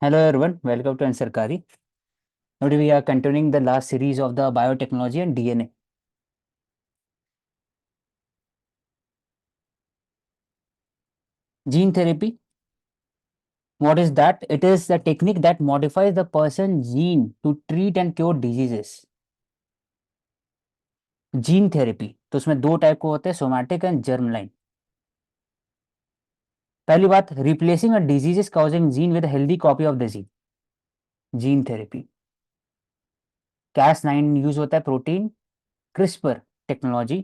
Hello everyone, welcome to Ansarkari. Today we are continuing the last series of the biotechnology and DNA. Gene therapy, what is that? It is the technique that modifies the person's gene to treat and cure diseases. Gene therapy तो उसमें दो type को होते हैं, somatic and germ line. पहली बात, replacing a diseases causing gene with healthy copy of the gene. Gene therapy Cas9 use होता है, protein CRISPR technology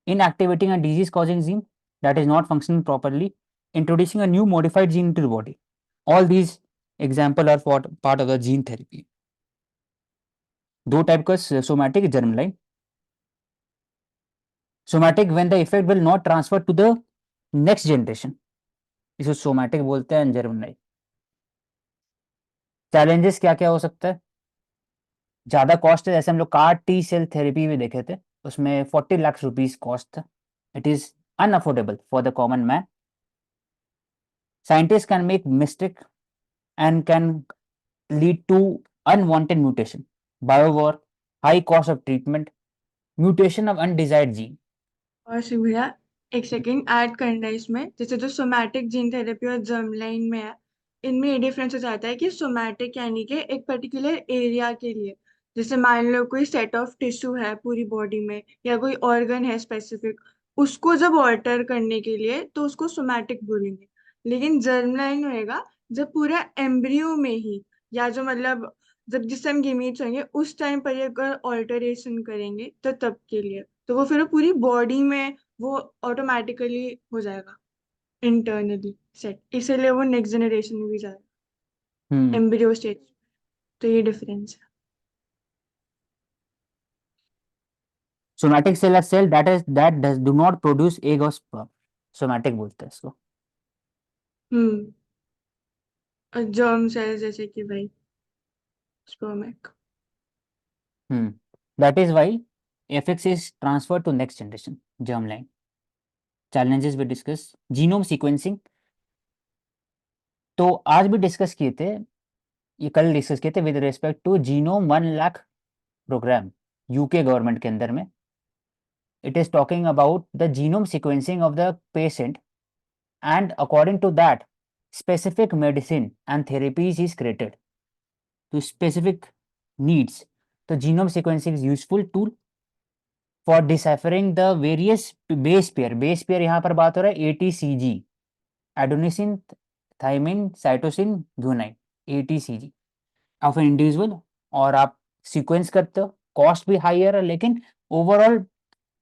in activating a disease causing gene that is not functioning properly, introducing a new modified gene into the body. All these example are for part of the gene therapy. दो type का, somatic, germ line. Somatic when the effect will not transfer to the next generation, इसे somatic बोलते हैं, germ line. Challenges क्या क्या हो सकता है? ज्यादा कॉस्ट है, जैसे हम लोग कार टी सेल थेरेपी भी देखे थे, उसमें 40 लाख रुपीज कॉस्ट था. It is unaffordable for the common man. Scientist can make mistake and can lead to unwanted mutation, biowar, high cost of treatment, mutation of undesired gene. और शिव भैया, एक second add करना है इसमें। जैसे जो सोमैटिक जीन थेरेपी और germ line में है, इनमें ये डिफरेंस हो जाता है कि सोमैटिक यानी कि एक पर्टिकुलर एरिया के लिए, जैसे मान लो कोई सेट ऑफ टिश्यू है पूरी बॉडी में या कोई ऑर्गन है स्पेसिफिक, उसको जब ऑल्टर करने के लिए तो उसको सोमैटिक बोलेंगे। लेकिन जर्म लाइन होएगा जब पूरा एम्ब्रियो में ही, या जो मतलब जब जिस टाइम गेमीट्स होंगे उस टाइम पर ये अगर ऑल्टरेशन करेंगे तो तब के लिए, तो वो फिर वो पूरी बॉडी में वो ऑटोमेटिकली हो जाएगा, इंटरनली सेट, इसीलिए वो नेक्स्ट जनरेशन में भी जाएगा Hmm. Embryo stage. तो ये डिफरेंस है। Somatic cell a cell that does do not produce egg or sperm. Somatic बोलते हैं इसको. हम्म। और जर्म सेल जैसे कि भाई स्पर्मिक। Hmm. That is why FX is transferred to next generation, germline. Challenges we discuss. Genome sequencing. तो आज भी डिस्कस किए थे, ये कल डिस्कस किए थे with respect to genome 1 lakh programme UK government के अंदर में. It is talking about the genome sequencing of the patient, and according to that, specific medicine and therapies is created to specific needs. The genome sequencing is useful tool for deciphering the various base pair. Base pair यहाँ पर बात हो रहा है ATCG, adenosine thymine cytosine guanine, ATCG of an individual. और आप sequence करते हो, कॉस्ट भी हायर है, लेकिन ओवरऑल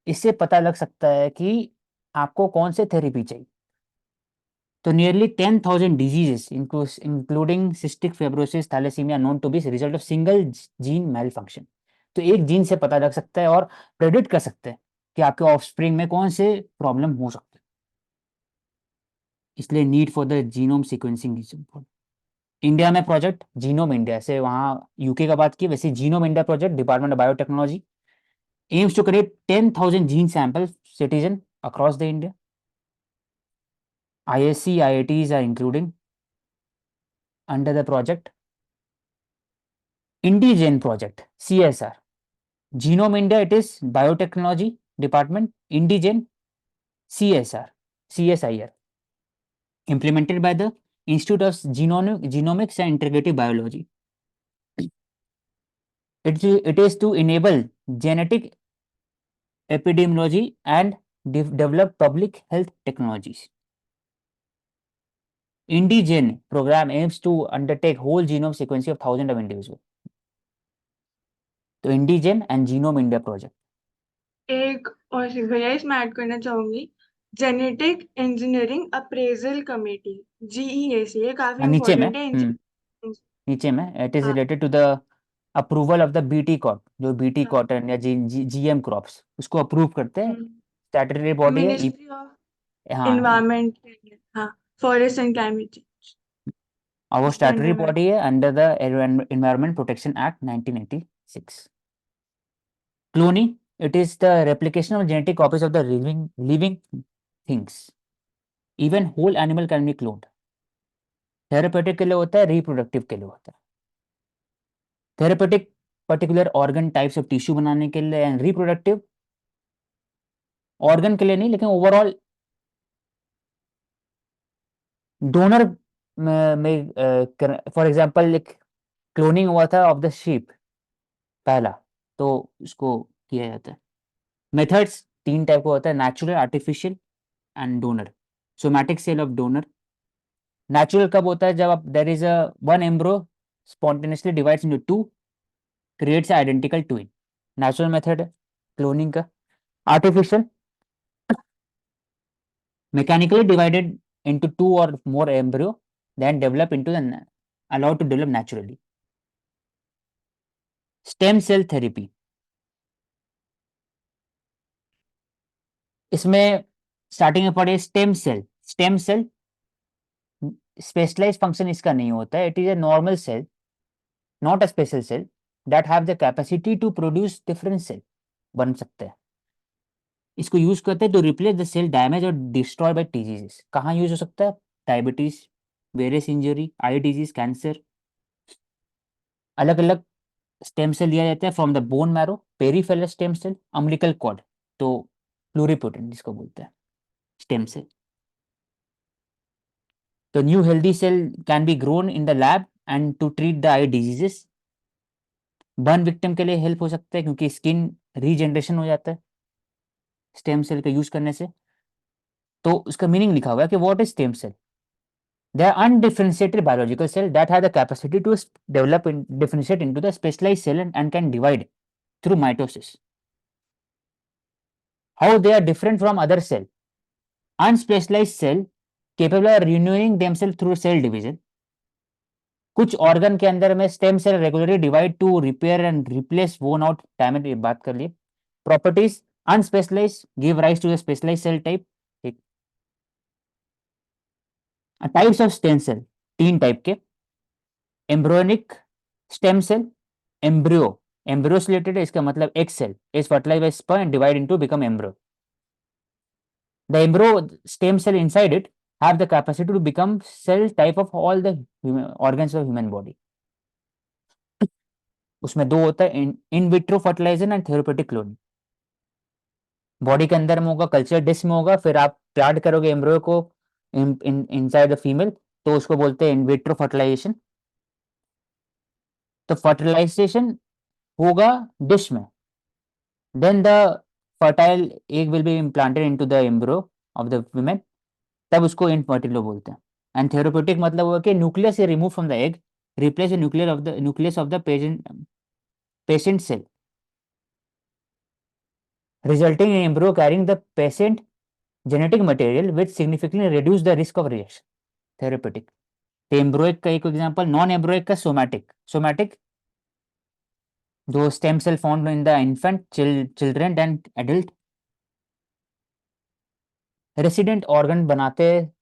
इससे पता लग सकता है कि आपको कौन से थेरेपी चाहिए. तो nearly 10,000 diseases including cystic fibrosis, thalassemia known to be result of single gene malfunction. तो एक जीन से पता लग सकता है और प्रेडिक्ट कर सकते हैं कि आपके ऑफस्प्रिंग में कौन से प्रॉब्लम हो सकते हैं. इसलिए need for the genome sequencing is important. India में प्रोजेक्ट जीनोम इंडिया, से वहाँ यूके का बात की, वैसे genome India project department of biotechnology aims to create 10,000 gene sample citizen across the India. ISC, IITs are including under the project. Indigen project, CSR. Genome India, it is biotechnology department. Indigen, CSR, CSIR. Implemented by the Institute of Genomics and Integrative Biology. It is to enable genetic epidemiology and develop public health technologies. Indigen program aims to undertake whole genome sequencing of thousands of individuals. तो Indigen and Genome India project. एक और शिव भैया इसमें add करना चाहूंगी, genetic engineering appraisal committee, GEAC, ये काफी नीचे में, इंपॉर्टेंट है। नीचे में इट इज हाँ related to the approval of the BT crop, जो बीटी हाँ। कॉटन या जीएम क्रॉप्स उसको अप्रूव करते हैं. स्टैट्यूटरी बॉडी है. मिनिस्ट्री ऑफ हाँ, इन्वायरमेंट, हाँ, फॉरेस्ट एंड क्लाइमेट, और वो इसके स्टैट्यूटरी अंडर में। बॉडी है under the environment protection act 1986. Cloning, it is the replication of genetic copies of the living things. Even whole animal can be cloned. Therapeutic के लिए होता है, रिप्रोडक्टिव के लिए होता है। Therapeutic particular organ types of tissue बनाने के लिए, एंड रिप्रोडक्टिव ऑर्गन के लिए नहीं, लेकिन ओवरऑल डोनर में, फॉर एग्जांपल एक क्लोनिंग हुआ था ऑफ द शीप पहला, तो उसको किया जाता है। मेथड्स तीन टाइप का होता है, natural, artificial and donor. Somatic cell of donor. Natural कब होता है? जब आप there is a one embryo spontaneously divides into two, creates identical twin, natural method है क्लोनिंग का। Artificial, mechanically divided into two or more embryo, then develop into the allowed to develop naturally. Stem cell therapy, इसमें starting में पढ़े stem cell. Stem cell specialise function इसका नहीं होता है, it is a normal cell, not a special cell, that have the capacity to produce different cell, बन सकते हैं। इसको यूज करते हैं to replace the cell damage और डिस्ट्रॉय बाय डिजीजेस। कहाँ यूज हो सकता है? Diabetes, various injury, eye disease, cancer. अलग अलग स्टेम सेल लिया जाता है from the bone marrow, peripheral stem cell, umbilical cord, तो प्लूरिपोटेंट जिसको बोलते हैं स्टेम सेल। तो new healthy cell can be grown in the lab and to treat the eye diseases. Burn victim के लिए हेल्प हो सकता है क्योंकि स्किन रीजनरेशन हो जाता है स्टेम सेल का यूज करने से। तो उसका मीनिंग लिखा हुआ है कि what is stem cell? They are undifferentiated biological cell that have the capacity to develop and differentiate into the specialized cell and can divide through mitosis. How they are different from other cell? Unspecialized cell capable of renewing themselves through cell division. कुछ organ के अंदर में stem cell regularly divide to repair and replace worn out damage, बात कर लिए। Properties, unspecialized give rise to the specialized cell type. Types of stem cell तीन type के, embryonic stem cell, embryo, embryo से related है, इसका मतलब एक cell is fertilized by sperm and divide into become embryo. The embryo stem cell inside it have the capacity to become cell type of all the organs of human body. उसमें दो होता है, in vitro fertilisation and therapeutic cloning. Body के अंदर में होगा, culture dish में होगा, फिर आप प्लांट करोगे एम्ब्रियो को इनसाइड द फीमेल, तो उसको बोलते हैं इन विट्रो फर्टिलाइजेशन। तो फर्टिलाइजेशन होगा डिश में, then the fertile egg will be implanted into the embryo of the women, तब उसको इनफर्टिलो बोलते हैं। एंड थेरेप्यूटिक मतलब हुआ कि nucleus is remove from the egg, replace the nucleus of the patient cell, resulting in embryo carrying the patient genetic material which significantly reduce the risk of reaction. Therapeutic. तो embryonic का एक example, non embryonic का somatic. Somatic जो stem cell found in the infant, children and adult. Resident organ बनाते हैं,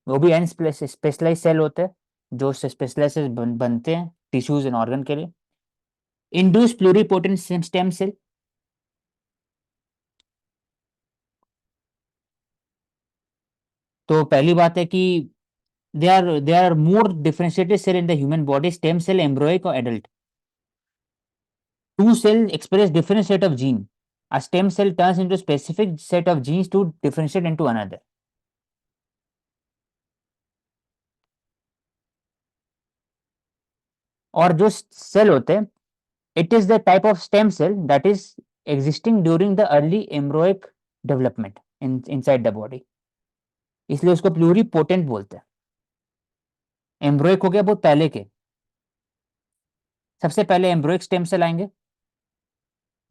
वो भी N specialise cell होते हैं जो स्पेशलाइज बनते हैं टिश्यूज एंड ऑर्गन के लिए। इंड्यूस प्लूरिपोटेंट स्टेम सेल, तो पहली बात है कि they are more differentiated cell in the human body, stem cell, embryonic और adult. Two cell express different set of gene, a stem cell turns into a specific set of genes to differentiate into another. और जो cell होते हैं, it is the type of stem cell that is existing during the early embryonic development inside the body, इसलिए उसको pluripotent बोलते हैं। एम्ब्रोइक हो गया बहुत पहले के, सबसे पहले एम्ब्रोइक स्टेम सेल आएंगे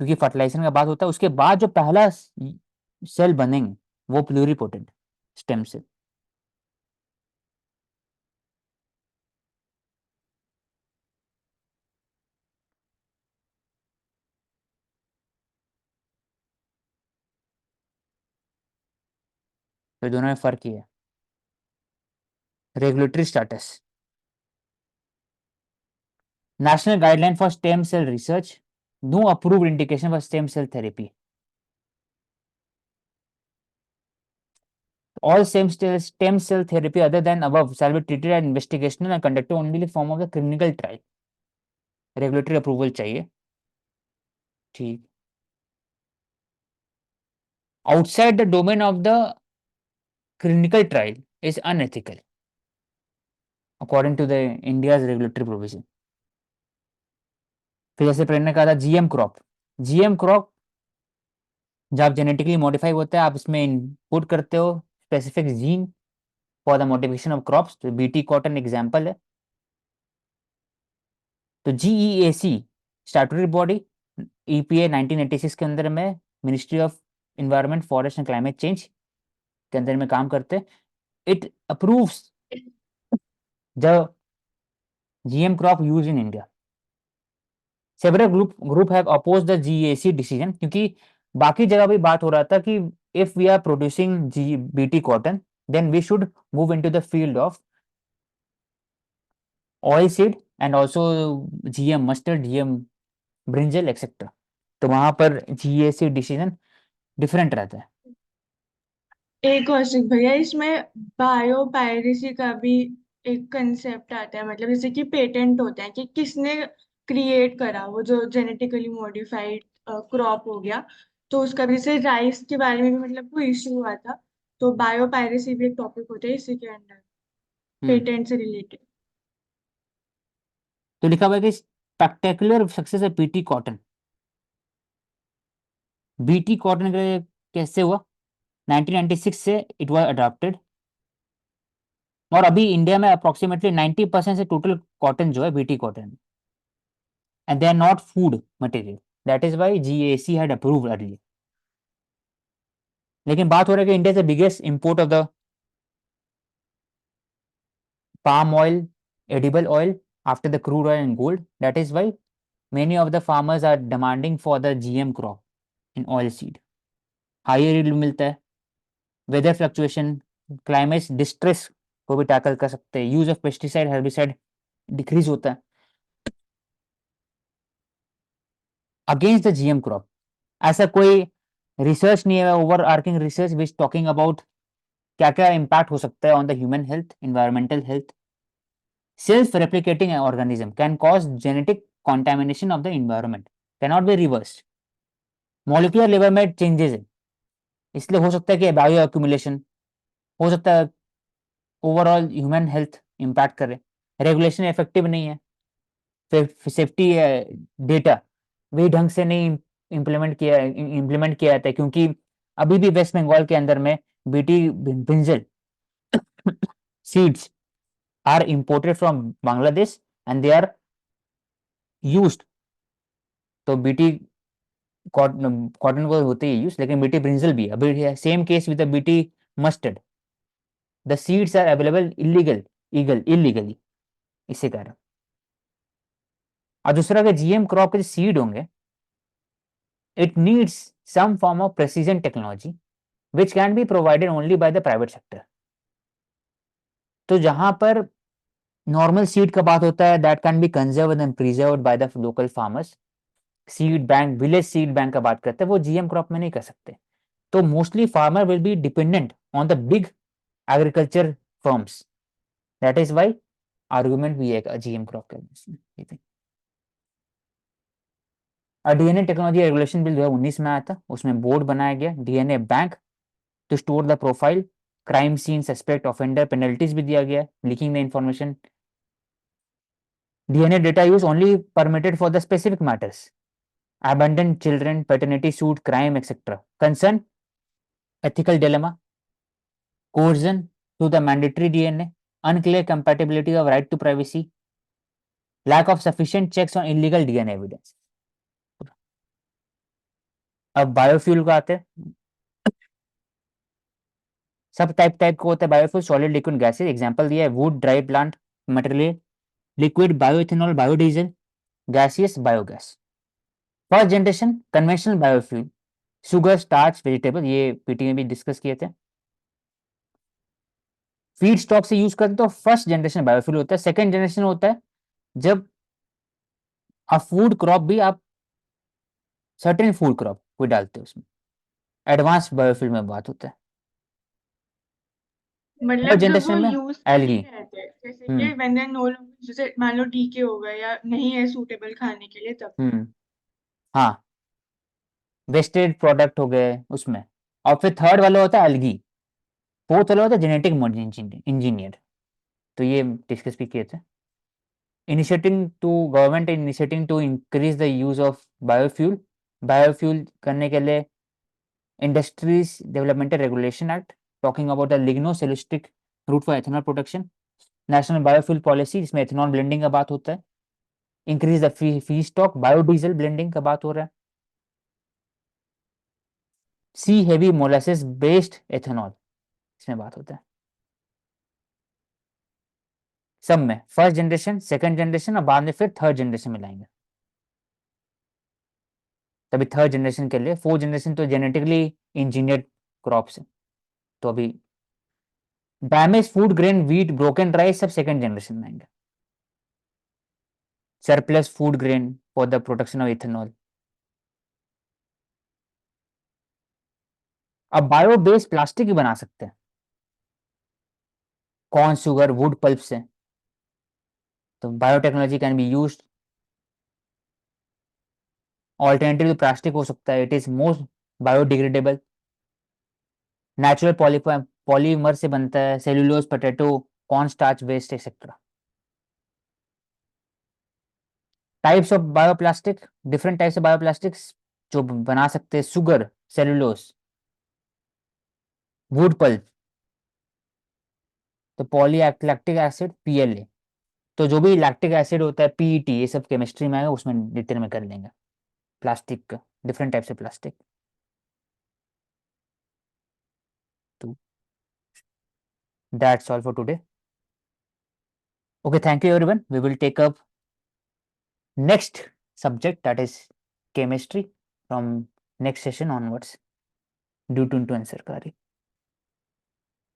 क्योंकि फर्टिलाइजेशन का बात होता है, उसके बाद जो पहला सेल बनेंगे वो प्लूरिपोटेंट स्टेम सेल। तो दोनों में फर्क ही है। Regulatory status, national guideline for stem cell research, no approved indication for stem cell therapy. All stem cell therapy other than above shall be treated as investigational and conducted only in the form of the clinical trial. Regulatory approval चाहिए, ठीक. Outside the domain of the clinical trial is unethical according to the India's regulatory provision. फिर जैसे प्रेरणा ने कहा था GM crop जब genetically modify होता है, आप इसमें इनपुट करते हो specific gene for the modification of crops, तो बीटी कॉटन एग्जाम्पल है. तो जीईएसी स्टैट्यूटरी बॉडी, ईपीए 1986 के अंदर में ministry of environment forest and climate change के अंदर में काम करते हैं. It approves the GM crop use in India. Several group have oppose the GAC decision, क्योंकि बाकी जगह भी बात हो रहा था कि if we are producing G BT cotton then we should move into the field of oil seed and also GM mustard, GM brinjal etcetera. तो वहां पर जीएसी डिसीजन डिफरेंट रहता है. एक कौशिक भैया, इसमें बायो पायरेसी का भी एक कंसेप्ट आता है, मतलब जैसे कि पेटेंट होता है कि किसने क्रिएट करा वो जो जेनेटिकली मॉडिफाइड क्रॉप हो गया, तो उसका भी जैसे राइस के बारे में भी मतलब कोई इशू हुआ था, तो बायो पायरेसी भी एक टॉपिक होता है इसी के अंडर, हम्म. पेटेंट से रिलेटेड। तो लिखा हुआ है कि स्पेक्टेकुलर सक्सेस है बीटी कॉटन. बीटी कॉटन कैसे हुआ? 1996 से इट वाज अडॉप्टेड, और अभी इंडिया में अप्रोक्सीमेटली 90% से टोटल कॉटन जो है BT cotton, and they are not food material. That is why GAC had approved early. लेकिन बात हो रहा है कि India is the biggest import of the palm oil, edible oil after the crude oil and gold. That is why many of the farmers are demanding for the GM crop in oil seed. Higher yield मिलता है, weather fluctuation, climate distress को भी tackle कर सकते हैं, use of pesticide herbicide decrease होता है. Against the GM crop ऐसा कोई रिसर्च नहीं है, overarching research which talking about क्या क्या इम्पैक्ट हो सकता है on the human health, environmental health. Self replicating organism can cause genetic contamination of the environment, cannot be reversed. Molecular level में चेंजेस है, इसलिए हो सकता है कि बायो एक्यूमुलेशन हो सकता है, ओवरऑल ह्यूमन हेल्थ इंपैक्ट करे. रेगुलेशन इफेक्टिव नहीं है, फिर सेफ्टी डेटा वही ढंग से नहीं इम्प्लीमेंट किया जाता है, क्योंकि अभी भी वेस्ट बंगाल के अंदर में BT brinjal seeds are imported from Bangladesh and they are used. तो बीटी कॉटन को होते ही यूज, लेकिन बीटी ब्रिंजल भी है अभी. Same case with BT mustard, the seeds are available illegally इसी कारण. और दूसरा कि जीएम क्रॉप के सीड होंगे, it needs some form of precision technology which can be provided only by the private sector. तो जहां पर नॉर्मल सीड का बात होता है, that can be conserved and preserved by the local farmers. Seed bank, village seed bank का बात करते हैं, वो जीएम क्रॉप में नहीं कर सकते. तो mostly farmer will be dependent on the big agriculture firms. That is why argument भी है जीएम क्रॉप के. डीएनए टेक्नोलॉजी रेगुलेशन बिल 2019 में आया था, उसमें बोर्ड बनाया गया DNA bank to store the profile, crime scene suspect offender, penalties भी दिया गया leaking the information. DNA data use only permitted for the specific matters, abandoned children, paternity suit, crime, etc. Concern, ethical dilemma, coercion to the mandatory DNA, unclear compatibility of right to privacy, lack of sufficient checks on illegal DNA evidence. अब biofuel का आते हैं, सब type को होता है biofuel. Solid liquid gases example दिया है, would, dry plant material, liquid bioethanol, biodiesel, gaseous biogas. First generation conventional biofuel, sugar, starch, vegetable, ये पीटी में भी डिस्कस किए थे. फीड स्टॉक से यूज करते तो फर्स्ट जनरेशन बायोफ्यूल होता है. सेकंड जनरेशन होता है जब आप फूड क्रॉप भी आप सर्टेन फूड क्रॉप कोई डालते हो उसमें, एडवांस बायोफ्यूल में बात होता है. मतलब थर्ड जब वो जनरेशन में यूज कर ही एल्गी। रहे थे, जैसे कि हम्म when they no longer, जैसे मान लो डीके हो गया या नहीं है सूटेबल खाने के लिए, तब। हम्म हाँ, वेस्टेड प्रोडक्ट हो गए उसमें। और फिर थर्ड वाला होता है एल्गी। फोर्थ वाला होता है जेनेटिक इंजीनियर। तो ये डिस्कस भी किए थे। Government initiating to increase the use of biofuel. Biofuel करने के लिए industries development regulation act, talking about the lignocellulosic route for ethanol production. National biofuel policy, जिसमें एथेनॉल ब्लेंडिंग का बात होता है। Increase the feedstock, biodiesel blending का बात हो रहा है। C heavy molasses based ethanol, इसमें बात होता है। सब में फर्स्ट जनरेशन, सेकंड जनरेशन और बाद में फिर थर्ड जनरेशन में लाएंगे। तभी थर्ड जनरेशन के लिए, फोर्थ जनरेशन तो जेनेटिकली इंजीनियर्ड क्रॉप्स है। तो अभी damage food grain wheat broken rice सब सेकंड जनरेशन में आएंगे। Surplus food grain for the production of ethanol. अब बायो बेस्ड प्लास्टिक भी बना सकते हैं कॉर्न शुगर वुड पल्प से। तो biotechnology can be use. Alternative to plastic हो सकता है, it is most biodegradable. Natural polymer से बनता है, cellulose, potato, corn starch waste etcetera. Types of bioplastic, different types of bioplastics जो बना सकते हैं, सुगर, सेल्यूलोज, वुड पल्प, तो पॉली लैक्टिक एसिड, पीएलए। तो जो भी लैक्टिक एसिड होता है, पीईटी, ये सब केमिस्ट्री में आएगा, उसमें डिटेल में कर लेंगे। प्लास्टिक का डिफरेंट टाइप्स ऑफ प्लास्टिक। तो that's all for today. Okay, thank you everyone. We will take up next subject, that is chemistry, from next session onwards, due to Sarkari.